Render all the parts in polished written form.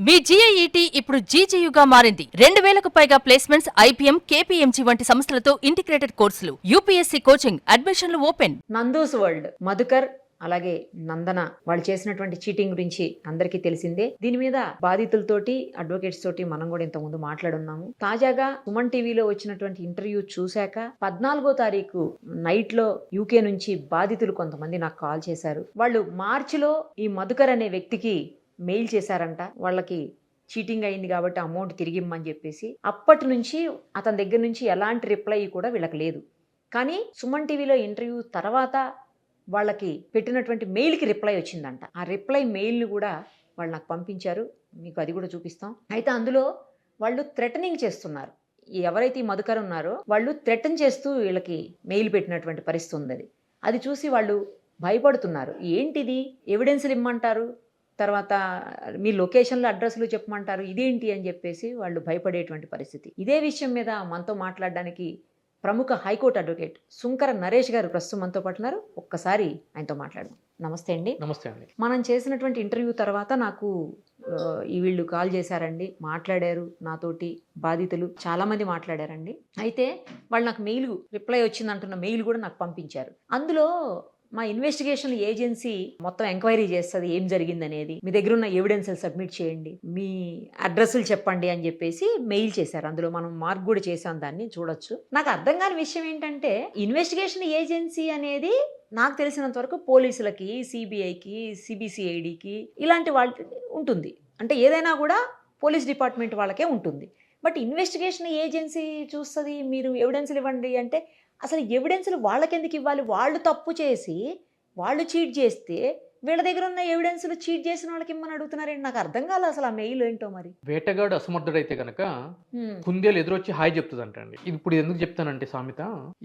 మీ జీఐఈటీ ఇప్పుడు జీజేయుగా మారింది. 2000కు పైగా ప్లేస్మెంట్స్, ఐపీఎం, కేపీఎంజీ వంటి సంస్థలతో ఇంటిగ్రేటెడ్ కోర్సులు. యూపీఎస్సీ కోచింగ్, అడ్మిషన్లు ఓపెన్. నందూస్ వరల్డ్ మధుకర్ అలాగే నందన వాళ్ళు చేసినటువంటి చీటింగ్ గురించి అందరికీ తెలిసిందే. దీని మీద బాధితులతోటి అడ్వకేట్స్ తోటి మనం కూడా ఇంతకుముందు మాట్లాడున్నాము. తాజాగా సుమన్ టీవీలో వచ్చినటువంటి ఇంటర్వ్యూ చూశాక 14వ తారీఖు నైట్ లో యూకే నుంచి బాధితులు కొంతమంది నాకు కాల్ చేశారు. వాళ్ళు మార్చిలో ఈ మధుకర్ అనే వ్యక్తికి మెయిల్ చేశారంట. వాళ్ళకి చీటింగ్ అయింది కాబట్టి అమౌంట్ తిరిగి ఇమ్మని చెప్పేసి. అప్పటి నుంచి అతని దగ్గర నుంచి ఎలాంటి రిప్లై కూడా వీళ్ళకి లేదు. కానీ సుమన్ టీవీలో ఇంటర్వ్యూ తర్వాత వాళ్ళకి పెట్టినటువంటి మెయిల్కి రిప్లై వచ్చిందంట. ఆ రిప్లై మెయిల్ని కూడా వాళ్ళు నాకు పంపించారు. మీకు అది కూడా చూపిస్తాం. అయితే అందులో వాళ్ళు థ్రెటనింగ్ చేస్తున్నారు. ఎవరైతే ఈ మధుకర్ ఉన్నారో వాళ్ళు థ్రెటన్ చేస్తూ వీళ్ళకి మెయిల్ పెట్టినటువంటి పరిస్థితి ఉంది. అది చూసి వాళ్ళు భయపడుతున్నారు. ఏంటిది, ఎవిడెన్స్లు ఇమ్మంటారు, తర్వాత మీ లొకేషన్లు అడ్రస్లు చెప్పమంటారు, ఇదేంటి అని చెప్పేసి వాళ్ళు భయపడేటువంటి పరిస్థితి. ఇదే విషయం మీద మనతో మాట్లాడడానికి ప్రముఖ హైకోర్టు అడ్వకేట్ సుంకర నరేష్ గారు ప్రస్తుతం మనతో పాటు ఉన్నారు. ఒక్కసారి ఆయనతో మాట్లాడదాం. నమస్తే అండి. నమస్తే అండి. మనం చేసినటువంటి ఇంటర్వ్యూ తర్వాత నాకు ఈ వీళ్ళు కాల్ చేశారండి, మాట్లాడారు నాతోటి. బాధితులు చాలా మంది మాట్లాడారండి. అయితే వాళ్ళు నాకు మెయిల్ రిప్లై వచ్చిందంటున్న మెయిల్ కూడా నాకు పంపించారు. అందులో మా ఇన్వెస్టిగేషన్ ఏజెన్సీ మొత్తం ఎంక్వైరీ చేస్తుంది, ఏం జరిగిందనేది, మీ దగ్గర ఉన్న ఎవిడెన్స్ సబ్మిట్ చేయండి, మీ అడ్రస్లు చెప్పండి అని చెప్పేసి మెయిల్ చేశారు. అందులో మనం మార్క్ కూడా చేసాం, దాన్ని చూడొచ్చు. నాకు అర్థం కాని విషయం ఏంటంటే, ఇన్వెస్టిగేషన్ ఏజెన్సీ అనేది నాకు తెలిసినంత వరకు పోలీసులకి, సిబిఐకి, సిబిసిఐడికి ఇలాంటి వాళ్ళకి ఉంటుంది. అంటే ఏదైనా కూడా పోలీస్ డిపార్ట్మెంట్ వాళ్ళకే ఉంటుంది. బట్ ఇన్వెస్టిగేషన్ ఏజెన్సీ చూస్తుంది, మీరు ఎవిడెన్స్లు ఇవ్వండి అంటే అసలు ఎవిడెన్స్లు వాళ్ళకెందుకు ఇవ్వాలి? వాళ్ళు తప్పు చేసి వాళ్ళు చీట్ చేస్తే వీళ్ళ దగ్గర ఉన్న ఎవిడెన్స్లు చీట్ చేసిన వాళ్ళకి ఇమ్మని అడుగుతున్నారండి. నాకు అర్థం కాలేదు అసలు ఆ మెయిల్ ఏంటో. మరి వేటగాడు అసమర్థుడైతే కనుక కుందేలు ఎదురొచ్చి హాయ్ చెప్తుందంటండి. ఇది ఇప్పుడు ఎందుకు చెప్తానంటే సామెత,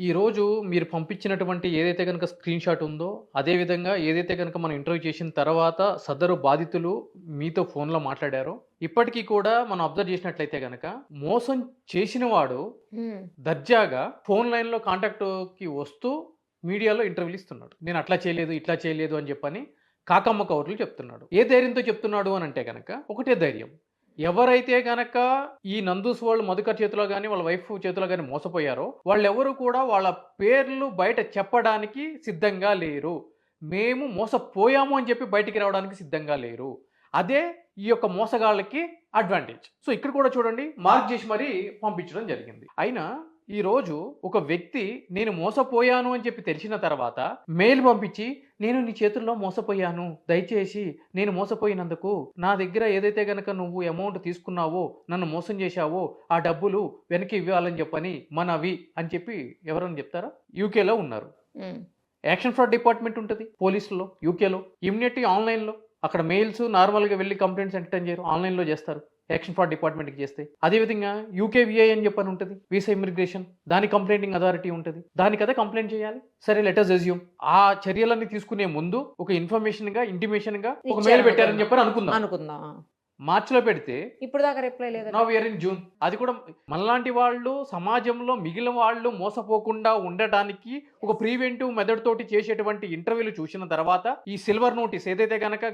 ఈ రోజు మీరు పంపించినటువంటి ఏదైతే కనుక స్క్రీన్ షాట్ ఉందో, అదే విధంగా ఏదైతే కనుక మనం ఇంటర్వ్యూ చేసిన తర్వాత సదరు బాధితులు మీతో ఫోన్లో మాట్లాడారో, ఇప్పటికీ కూడా మనం అబ్జర్వ్ చేసినట్లయితే కనుక మోసం చేసిన వాడు దర్జాగా ఫోన్ లైన్లో కాంటాక్ట్కి వస్తూ మీడియాలో ఇంటర్వ్యూలు ఇస్తున్నాడు. నేను అట్లా చేయలేదు, ఇట్లా చేయలేదు అని చెప్పని కాకమ్మ కౌరులు చెప్తున్నాడు. ఏ ధైర్యంతో చెప్తున్నాడు అని అంటే కనుక ఒకటే ధైర్యం, ఎవరైతే కనుక ఈ నందూస్ వాళ్ళు మధుకర్ చేతిలో కానీ వాళ్ళ వైఫ్ చేతిలో కానీ మోసపోయారో వాళ్ళెవరు కూడా వాళ్ళ పేర్లు బయట చెప్పడానికి సిద్ధంగా లేరు. మేము మోసపోయాము అని చెప్పి బయటికి రావడానికి సిద్ధంగా లేరు. అదే ఈ యొక్క మోసగాళ్ళకి అడ్వాంటేజ్. సో ఇక్కడ కూడా చూడండి, మార్క్ చేసి మరీ పంపించడం జరిగింది. అయినా ఈరోజు ఒక వ్యక్తి నేను మోసపోయాను అని చెప్పి తెలిసిన తర్వాత మెయిల్ పంపించి, నేను నీ చేతుల్లో మోసపోయాను, దయచేసి నేను మోసపోయినందుకు నా దగ్గర ఏదైతే గనక నువ్వు అమౌంట్ తీసుకున్నావో, నన్ను మోసం చేశావో ఆ డబ్బులు వెనక్కి ఇవ్వాలని చెప్పని మనవి అని చెప్పి ఎవరని చెప్తారా? యూకేలో ఉన్నారు. యాక్షన్ ఫ్రాడ్ డిపార్ట్మెంట్ ఉంటుంది పోలీసులో యూకేలో. ఇమ్మీడియట్గా ఆన్లైన్లో అక్కడ మెయిల్స్ నార్మల్గా వెళ్ళి కంప్లైంట్స్ ఎంటర్టైన్ చేయరు, ఆన్లైన్లో చేస్తారు యాక్షన్ ఫ్రాడ్ డిపార్ట్మెంట్కి చేస్తే. అదేవిధంగా యూకేవిఐ అని చెప్పని ఉంటుంది, వీసా ఇమిగ్రేషన్, దాని కంప్లైంటింగ్ అథారిటీ ఉంటుంది, దానికి అదే కంప్లైంట్ చేయాలి. సరే లెటర్స్ అజ్యూమ్ ఆ చర్యలన్నీ తీసుకునే ముందు ఒక ఇన్ఫర్మేషన్ గా, ఇంటిమేషన్ గా ఒక మెయిల్ పెట్టారని చెప్పని అనుకుందాం. మార్చిలో పెడితే ఇప్పుడు దాకా రిప్లై లేదు. Now we are in June. అది కూడా మనలాంటి వాళ్ళు సమాజంలో మిగిలిన వాళ్ళు మోసపోకుండా ఉండటానికి ఒక ప్రివెంటివ్ మెథడ్ తోటి చేసేటువంటి ఇంటర్వ్యూలు చూసిన తర్వాత ఈ సిల్వర్ నోటీస్ ఏదైతే కనుక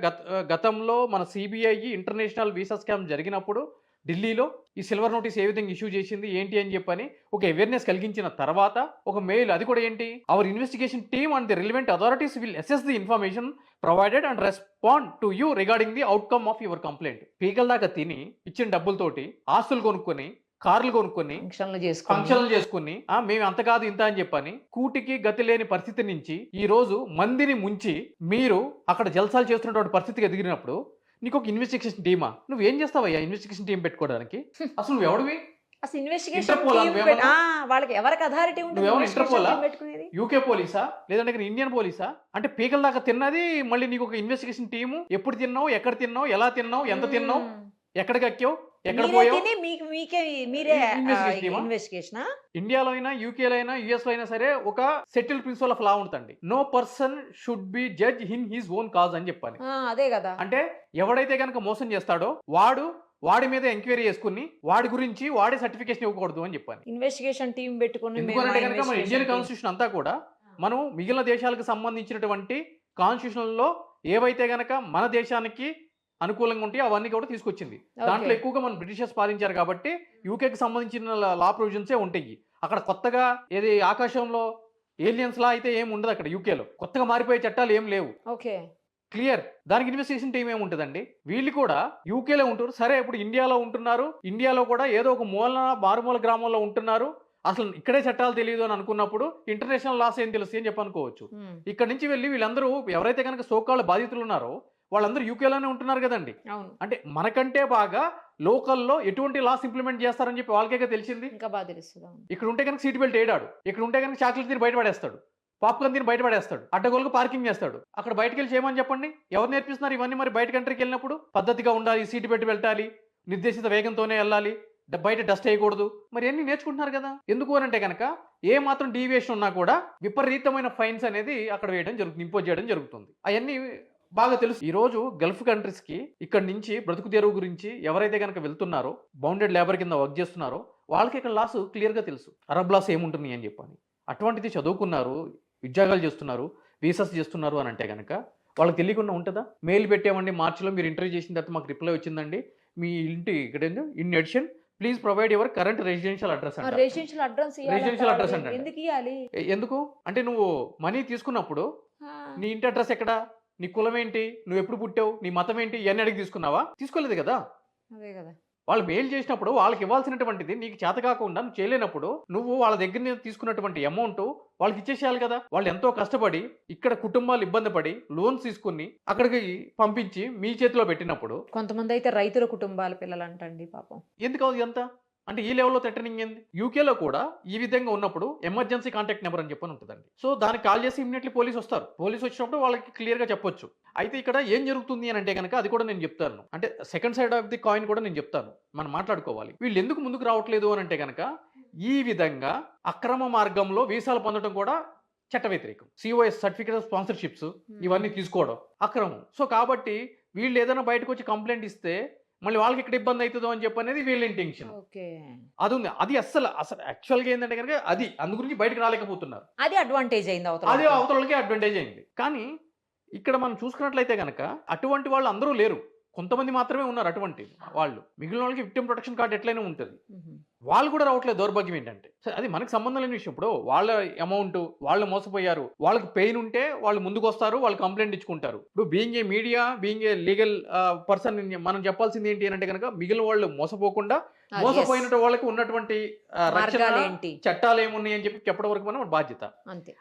గతంలో మన సిబిఐ ఇంటర్నేషనల్ వీసా స్కామ్ జరిగినప్పుడు ఢిల్లీలో ఈ సిల్వర్ నోటీస్ ఏ విధంగా ఇష్యూ చేసింది ఏంటి అని చెప్పని ఒక అవేర్నెస్ కలిగించిన తర్వాత ఒక మెయిల్, అది కూడా ఏంటి, hour investigation team and the relevant authorities will assess the information provided and respond to you regarding the outcome of your complaint. పీకల దాకా తిని ఇచ్చిన డబ్బులతోటి ఆస్తులు కొనుక్కొని, కార్లు కొనుక్కొని, ఫంక్షన్లు చేసుకుని మేము అంత కాదు ఇంత అని చెప్పని కూటికి గతి లేని పరిస్థితి నుంచి ఈ రోజు మందిని ముంచి మీరు అక్కడ జల్సాలు చేస్తున్నటువంటి పరిస్థితికి ఎదిగినప్పుడు నీకు ఒక ఇన్వెస్టిగేషన్ టీమా? నువ్వేం చేస్తావయ్యా ఇన్వెస్టిగేషన్ టీం పెట్టుకోవడానికి? అసలు నువ్వు ఎవడివి? వాళ్ళకి ఎవరికి అథారిటీ ఉంటుంది? ఇంటర్పోలా, యూకే పోలీసా, లేదంటే ఇండియన్ పోలీసా? అంటే పీకల దాకా తిన్నది మళ్ళీ నీకు ఒక ఇన్వెస్టిగేషన్ టీము. ఎప్పుడు తిన్నావు, ఎక్కడ తిన్నావు, ఎలా తిన్నావు, ఎంత తిన్నావు, ఎక్కడికి ఎక్కావు, ఎక్కడ పోయావు? ఇండియాలో అయినా, యూకేలో అయినా, యుఎస్ లో అయినా సరే ఒక సెటిల్ ప్రిన్సిపల్ ఆఫ్ లా ఉంటుంది. No person should be judge in his own cause అని చెప్పాలి. అదే కదా. అంటే ఎవడైతే కనుక మోసం చేస్తాడో వాడి మీద ఎంక్వైరీ చేసుకుని వాడి గురించి వాడే సర్టిఫికేషన్ ఇవ్వకూడదు అని చెప్పాలి. ఇన్వెస్టిగేషన్ టీం పెట్టుకుని. ఎందుకంటే కనుక మన ఇండియన్ కాన్స్టిట్యూషన్ అంతా కూడా మనం మిగిలిన దేశాలకు సంబంధించినటువంటి కాన్స్టిట్యూషన్ లో ఏవైతే గనక మన దేశానికి అనుకూలంగా ఉంటాయి అవన్నీ కూడా తీసుకొచ్చింది. దాంట్లో ఎక్కువగా మన బ్రిటిషర్స్ పాలించారు కాబట్టి యూకేకి సంబంధించిన లా ప్రొవిజన్సే ఉంటాయి. అక్కడ కొత్తగా ఏది ఆకాశంలో ఏలియన్స్ లా అయితే ఏం ఉండదు. అక్కడ యూకేలో కొత్తగా మారిపోయే చట్టాలు ఏం లేవు. Okay, clear. దానికి ఇన్వెస్టిగేషన్ టీం ఏముంటుందండి? వీళ్ళు కూడా యూకేలో ఉంటారు. సరే, ఇప్పుడు ఇండియాలో ఉంటున్నారు, ఇండియాలో కూడా ఏదో ఒక మారుమూల గ్రామంలో ఉంటున్నారు, అసలు ఇక్కడే చట్టాలు తెలియదు అని అనుకున్నప్పుడు ఇంటర్నేషనల్ లాస్ ఏం తెలుస్తాయి అని చెప్పనుకోవచ్చు. ఇక్కడ నుంచి వెళ్ళి వీళ్ళందరూ ఎవరైతే కనుక సోకాళ్ళ బాధితులు ఉన్నారో వాళ్ళందరూ యూకేలోనే ఉంటున్నారు కదండి. అంటే మనకంటే బాగా లోకల్లో ఎటువంటి లాస్ ఇంప్లిమెంట్ చేస్తారని చెప్పి వాళ్ళకే తెలిసింది. ఇంకా బాగా తెలుస్తుంది. ఇక్కడ ఉంటే కనుక సీట్ బెల్ట్ వేయడాడు, ఇక్కడ ఉంటే కనుక చాక్లెట్ తిని బయటపడేస్తాడు, పాప్కార్న్ తిని బయటపడేస్తాడు, అడ్డగోలుగా పార్కింగ్ చేస్తాడు. అక్కడ బయటకు వెళ్ళి చేయమని చెప్పండి, ఎవరు నేర్పిస్తున్నారు ఇవన్నీ? మరి బయట కంట్రీకి వెళ్ళినప్పుడు పద్ధతిగా ఉండాలి, సీటు పెట్టి వెళ్ళాలి, నిర్దేశిత వేగంతోనే వెళ్ళాలి, బయట డస్ట్ వేయకూడదు, మరి అన్ని నేర్చుకుంటున్నారు కదా. ఎందుకు అని అంటే కనుక ఏ మాత్రం డీవియేషన్ ఉన్నా కూడా విపరీతమైన ఫైన్స్ అనేది అక్కడ వేయడం జరుగుతుంది, ఇంపోజ్ చేయడం జరుగుతుంది. అవన్నీ బాగా తెలుసు. ఈ రోజు గల్ఫ్ కంట్రీస్ కి ఇక్కడ నుంచి బ్రతుకు తెరువు గురించి ఎవరైతే కనుక వెళ్తున్నారో, బౌండెడ్ లేబర్ కింద వర్క్ చేస్తున్నారో వాళ్ళకి ఇక్కడ లాస్ క్లియర్ గా తెలుసు. అరబ్ లాస్ ఏముంటుంది అని చెప్పని. అటువంటిది చదువుకున్నారు, ఉద్యోగాలు చేస్తున్నారు, వీసాస్ చేస్తున్నారు అని అంటే కనుక వాళ్ళకి తెలియకుండా ఉంటుందా? మెయిల్ పెట్టామండి, మార్చిలో మీరు ఇంటర్వ్యూ చేసిన తర్వాత మాకు రిప్లై వచ్చిందండి, మీ ఇంటి ఇక్కడ in addition please provide your current residential address అంటే. రెసిడెన్షియల్ అడ్రస్ అంటే ఎందుకు అంటే నువ్వు మనీ తీసుకున్నప్పుడు నీ ఇంటి అడ్రస్ ఎక్కడ, నీ కులం ఏంటి, నువ్వు ఎప్పుడు పుట్టావు, నీ మతం ఏంటి, ఇవన్నీ అడిగి తీసుకున్నావా? తీసుకోలేదు కదా. అదే కదా, వాళ్ళు మెయిల్ చేసినప్పుడు వాళ్ళకి ఇవ్వాల్సినటువంటిది నీకు చేత కాకుండా నువ్వు చేయలేనప్పుడు నువ్వు వాళ్ళ దగ్గర తీసుకున్నటువంటి అమౌంట్ వాళ్ళకి ఇచ్చేసేయాలి కదా. వాళ్ళు ఎంతో కష్టపడి ఇక్కడ కుటుంబాలు ఇబ్బంది పడి లోన్స్ తీసుకుని అక్కడికి పంపించి మీ చేతిలో పెట్టినప్పుడు, కొంతమంది అయితే రైతుల కుటుంబాల పిల్లలు అంటండి పాపం. ఎందుకు అది ఎంత అంటే ఈ లెవెల్లో థ్రెటనింగ్ ఏంది? యూకేలో కూడా ఈ విధంగా ఉన్నప్పుడు ఎమర్జెన్సీ కాంటాక్ట్ నెంబర్ అని చెప్పని ఉంటుందండి. సో దానికి కాల్ చేసి ఇమీడియట్లీ పోలీస్ వస్తారు. పోలీస్ వచ్చినప్పుడు వాళ్ళకి క్లియర్ గా చెప్పొచ్చు. అయితే ఇక్కడ ఏం జరుగుతుంది అని అంటే కనుక అది కూడా నేను చెప్తాను. అంటే second side of the coin కూడా నేను చెప్తాను, మనం మాట్లాడుకోవాలి. వీళ్ళు ఎందుకు ముందుకు రావట్లేదు అని అంటే కనుక ఈ విధంగా అక్రమ మార్గంలో వీసాలు పొందడం కూడా చట్ట వ్యతిరేకం. సిఓఎస్ సర్టిఫికేట్ ఆఫ్ స్పాన్సర్షిప్స్ ఇవన్నీ తీసుకోవడం అక్రమం. సో కాబట్టి వీళ్ళు ఏదైనా బయటకు వచ్చి కంప్లైంట్ ఇస్తే మళ్ళీ వాళ్ళకి ఇక్కడ ఇబ్బంది అవుతుందో అని చెప్పి అనేది వీళ్ళ ఇంటెన్షన్. అది ఉంది. అది అసలు యాక్చువల్గా ఏంటంటే కనుక అది అందు గురించి బయటకు రాలేకపోతున్నారు. అది అడ్వాంటేజ్ అయింది, అది అవతలకి అడ్వాంటేజ్ అయింది. కానీ ఇక్కడ మనం చూసుకున్నట్లయితే కనుక అటువంటి వాళ్ళు అందరూ లేరు, కొంతమంది మాత్రమే ఉన్నారు అటువంటి వాళ్ళు. మిగిలిన వాళ్ళకి విక్టిమ్ ప్రొటెక్షన్ కార్డు ఎట్లయినా ఉంటుంది, వాళ్ళు కూడా రావట్లేదు. దౌర్భాగ్యం ఏంటంటే అది మనకు సంబంధం లేని విషయం. ఇప్పుడు వాళ్ళ అమౌంట్, వాళ్ళు మోసపోయారు, వాళ్ళకి పెయిన్ ఉంటే వాళ్ళు ముందుకు వస్తారు, వాళ్ళు కంప్లైంట్ ఇచ్చుకుంటారు. ఇప్పుడు being a media, being a legal person మనం చెప్పాల్సింది ఏంటి అంటే కనుక మిగిలిన వాళ్ళు మోసపోకుండా మోసపోయిన వాళ్ళకి ఉన్నటువంటి రక్షణ చట్టాలు ఏమున్నాయి అని చెప్పి చెప్పడం వరకు మనం బాధ్యత.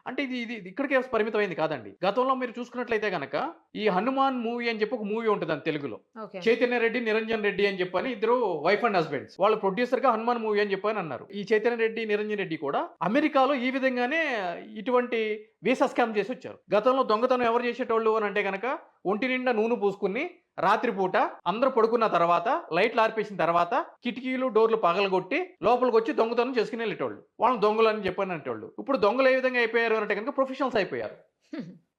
అంటే ఇది ఇది ఇక్కడికే పరిమితమైంది కాదండి. గతంలో మీరు చూసుకున్నట్లయితే కనుక ఈ హనుమాన్ మూవీ అని చెప్పి ఒక మూవీ ఉంటుంది అని తెలుగులో. చైతన్య రెడ్డి, నిరంజన్ రెడ్డి అని చెప్పని ఇద్దరు వైఫ్ అండ్ హస్బెండ్స్. వాళ్ళ ప్రొడ్యూసర్ గా హనుమాన్ మూవీ అని చెప్పని అన్నారు. ఈ చైతన్య రెడ్డి, నిరంజన్ రెడ్డి కూడా అమెరికాలో ఈ విధంగానే ఇటువంటి వీసా స్కామ్ చేసి వచ్చారు. గతంలో దొంగతనం ఎవరు చేసేటోళ్ళు అని అంటే కనుక ఒంటి నిండా నూనె పూసుకుని రాత్రిపూట అందరూ పడుకున్న తర్వాత లైట్లు ఆర్పేసిన తర్వాత కిటికీలు డోర్లు పగలగొట్టి లోపలికి వచ్చి దొంగతనం చేసుకుని వెళ్ళేటోళ్ళు. వాళ్ళని దొంగలు అని చెప్పని అంటేవాళ్ళు. ఇప్పుడు దొంగలు ఏ విధంగా అయిపోయారు అంటే కనుక ప్రొఫెషనల్స్ అయిపోయారు.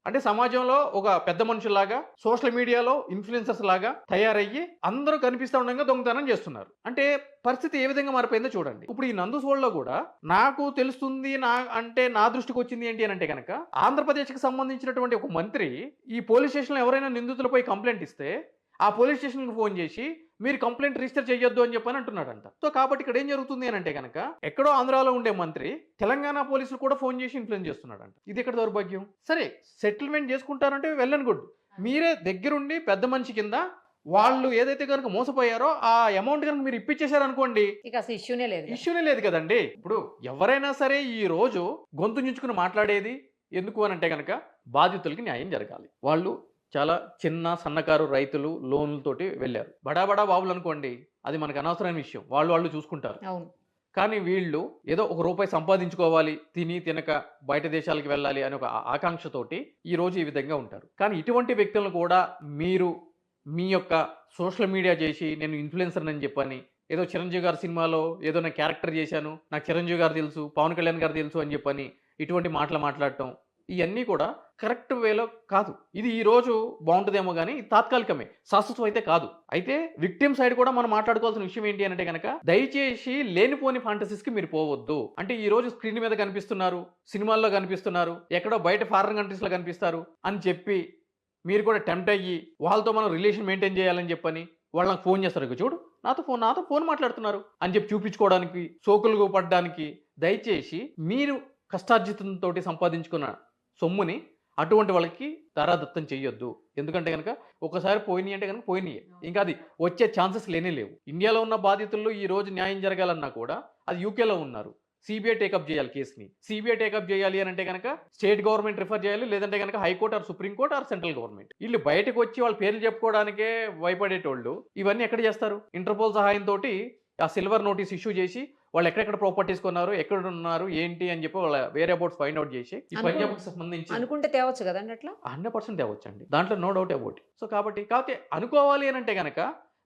అంటే సమాజంలో ఒక పెద్ద మనుషులాగా, సోషల్ మీడియాలో ఇన్ఫ్లుయెన్సర్స్ లాగా తయారయ్యి అందరూ కనిపిస్తూ ఉండగా దొంగతనం చేస్తున్నారు. అంటే పరిస్థితి ఏ విధంగా మారిపోయిందో చూడండి. ఇప్పుడు ఈ నందుసోళ్ళలో కూడా నాకు తెలుస్తుంది, నా దృష్టికి వచ్చింది ఏంటి అని అంటే కనుక ఆంధ్రప్రదేశ్కి సంబంధించినటువంటి ఒక మంత్రి ఈ పోలీస్ స్టేషన్లో ఎవరైనా నిందితులపై కంప్లైంట్ ఇస్తే ఆ పోలీస్ స్టేషన్కి ఫోన్ చేసి మీరు కంప్లైంట్ రిజిస్టర్ చేయొద్దు అని చెప్పని అంటున్నాడంట. సో కాబట్టి ఇక్కడ ఏం జరుగుతుంది అని అంటే కనుక ఎక్కడో ఆంధ్రాలో ఉండే మంత్రి తెలంగాణ పోలీసులు కూడా ఫోన్ చేసి ఇన్ఫ్లుయెన్స్ చేస్తున్నాడంట. ఇది ఎక్కడ దౌర్భాగ్యం? సరే, సెటిల్మెంట్ చేసుకుంటారంటే వెళ్ళను గుడ్. మీరే దగ్గరుండి పెద్ద మనిషి కింద వాళ్ళు ఏదైతే కనుక మోసపోయారో ఆ అమౌంట్ కనుక మీరు ఇప్పించేశారనుకోండి, ఇష్యూనే లేదు కదండి. ఇప్పుడు ఎవరైనా సరే ఈ రోజు గొంతు చుంచుకుని మాట్లాడేది ఎందుకు అని అంటే కనుక బాధితులకి న్యాయం జరగాలి. వాళ్ళు చాలా చిన్న సన్నకారు రైతులు లోన్లతోటి వెళ్ళారు. బడా బాబులు అనుకోండి, అది మనకు అనవసరమైన విషయం, వాళ్ళు చూసుకుంటారు. కానీ వీళ్ళు ఏదో ₹1 సంపాదించుకోవాలి, తినక బయట దేశాలకు వెళ్ళాలి అనే ఒక ఆకాంక్షతోటి ఈ రోజు ఈ విధంగా ఉంటారు. కానీ ఇటువంటి వ్యక్తులను కూడా మీరు మీ యొక్క సోషల్ మీడియా చేసి నేను ఇన్ఫ్లుయెన్సర్ అని చెప్పని ఏదో చిరంజీవి గారి సినిమాలో ఏదో నేను క్యారెక్టర్ చేశాను, నాకు చిరంజీవి గారు తెలుసు, పవన్ కళ్యాణ్ గారు తెలుసు అని చెప్పని ఇటువంటి మాటలు మాట్లాడటం, ఇవన్నీ కూడా కరెక్ట్ వేలో కాదు. ఇది ఈ రోజు బాగుంటుందేమో కానీ ఇది తాత్కాలికమే, శాశ్వతం అయితే కాదు. అయితే విక్టిమ్ సైడ్ కూడా మనం మాట్లాడుకోవాల్సిన విషయం ఏంటి అంటే కనుక దయచేసి లేనిపోని ఫాంటసీస్ కి మీరు పోవద్దు. అంటే ఈ రోజు స్క్రీన్ మీద కనిపిస్తున్నారు, సినిమాల్లో కనిపిస్తున్నారు, ఎక్కడో బయట ఫారిన్ కంట్రీస్ లో కనిపిస్తారు అని చెప్పి మీరు కూడా టెంప్ట్ అయ్యి వాళ్ళతో మనం రిలేషన్ మెయింటైన్ చేయాలని చెప్పని వాళ్ళు నాకు ఫోన్ చేస్తారు, ఇక చూడు నాతో ఫోన్ మాట్లాడుతున్నారు అని చెప్పి చూపించుకోవడానికి, సోకులు పడడానికి దయచేసి మీరు కష్టార్జితంతో సంపాదించుకున్న సొమ్ముని అటువంటి వాళ్ళకి ధారాదత్తం చెయ్యొద్దు. ఎందుకంటే కనుక ఒకసారి పోయినాయి అంటే కనుక పోయినాయి, ఇంకా అది వచ్చే ఛాన్సెస్ లేనే లేవు. ఇండియాలో ఉన్న బాధితుల్లో ఈ రోజు న్యాయం జరగాలన్నా కూడా అది యూకేలో ఉన్నారు. సిబిఐ టేకప్ చేయాలి కేసుని. సిబిఐ టేకప్ చేయాలి అని అంటే కనుక స్టేట్ గవర్నమెంట్ రిఫర్ చేయాలి, లేదంటే కనుక high court or supreme court or central government. వీళ్ళు బయటకు వచ్చి వాళ్ళ పేర్లు చెప్పుకోవడానికే భయపడేటోళ్ళు ఇవన్నీ ఎక్కడ చేస్తారు? ఇంటర్పోల్ సహాయంతో ఆ సిల్వర్ నోటీస్ ఇష్యూ చేసి వాళ్ళు ఎక్కడెక్కడ ప్రాపర్టీస్ కొన్నారు, ఎక్కడ ఉన్నారు, ఏంటి అని చెప్పి వాళ్ళ వేరే అబౌట్స్ ఫైండ్ అవుట్ చేసి ఈ పంజాబ్కి సంబంధించి అనుకుంటే తేవచ్చు కదండి అట్లా 100% తేవచ్చండి, దాంట్లో నో డౌట్ అబౌట్. సో కాకపోతే అనుకోవాలి అని అంటే కనుక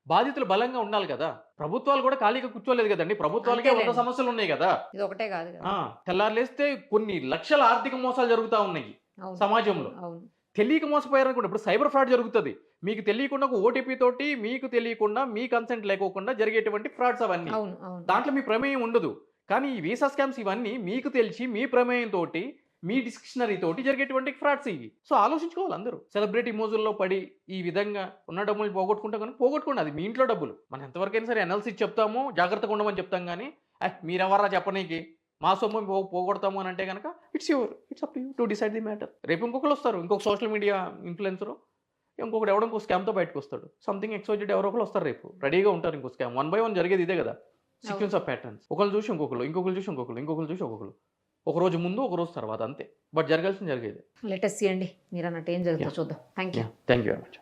బాధితులు బలంగా ఉండాలి కదా. ప్రభుత్వాలు కూడా ఖాళీగా కూర్చోలేదు కదండి, ప్రభుత్వాలకే 100 సమస్యలు ఉన్నాయి కదా. ఇది ఒకటే కాదు కదా. తెల్లారులేస్తే కొన్ని లక్షల ఆర్థిక మోసాలు జరుగుతూ ఉన్నాయి అవును, సమాజంలో. అవును. తెలియక మోసపోయారు అనుకోండి. ఇప్పుడు సైబర్ ఫ్రాడ్ జరుగుతుంది, మీకు తెలియకుండా ఒక ఓటీపీ తోటి, మీకు తెలియకుండా, మీ కన్సెంట్ లేకోకుండా జరిగేటువంటి ఫ్రాడ్స్ అవన్నీ. అవును, అవును. దాంట్లో మీ ప్రమేయం ఉండదు. కానీ ఈ వీసా స్కామ్స్ ఇవన్నీ మీకు తెలిసి మీ ప్రమేయం తోటి, మీ డిస్క్రిప్షనరీ తోటి జరిగేటువంటి ఫ్రాడ్స్ ఇవి. సో ఆలోచించుకోవాలి అందరూ. సెలబ్రిటీ మోజుల్లో పడి ఈ విధంగా ఉన్న డబ్బులు పోగొట్టుకుంటాం, కానీ పోగొట్టుకోండి, అది మీ ఇంట్లో డబ్బులు. మనం ఎంతవరకైనా సరే ఎన్ఎల్సీ చెప్తాము, జాగ్రత్తగా ఉండమని చెప్తాం. కానీ మీరెవరా చెప్పనీకి, మా సొమ్ము పోగొడతాము అని అంటే కనుక it's up to you to decide the matter. రేపు ఇంకొకరు వస్తారు, ఇంకొక సోషల్ మీడియా ఇన్ఫ్లుయెన్సర్, ఇంకొకటి ఎవడో ఇంకో స్కామ్తో బయటకు వస్తాడు. సంథింగ్ ఎక్సోజెడ్ ఎవరో ఒకరు వస్తారు, రేపు రెడీగా ఉంటారు ఇంకో స్కామ్. 1 by 1 జరిగేది ఇదే కదా, సీక్వెన్స్ ఆఫ్ ప్యాటర్న్స్. ఒకళ్ళు చూసి ఇంకొకరు, ఇంకొకరు చూసి ఇంకొకరు, ఇంకొకరు చూసి ఒకరు, ఒక రోజు ముందు ఒక రోజు తర్వాత, అంతే. బట్ జరగాల్సింది జరిగేది. లెట్ us see అండి, మీరు అన్నట్టు ఏం జరుగుతుందో చూద్దాం. Thank you very much.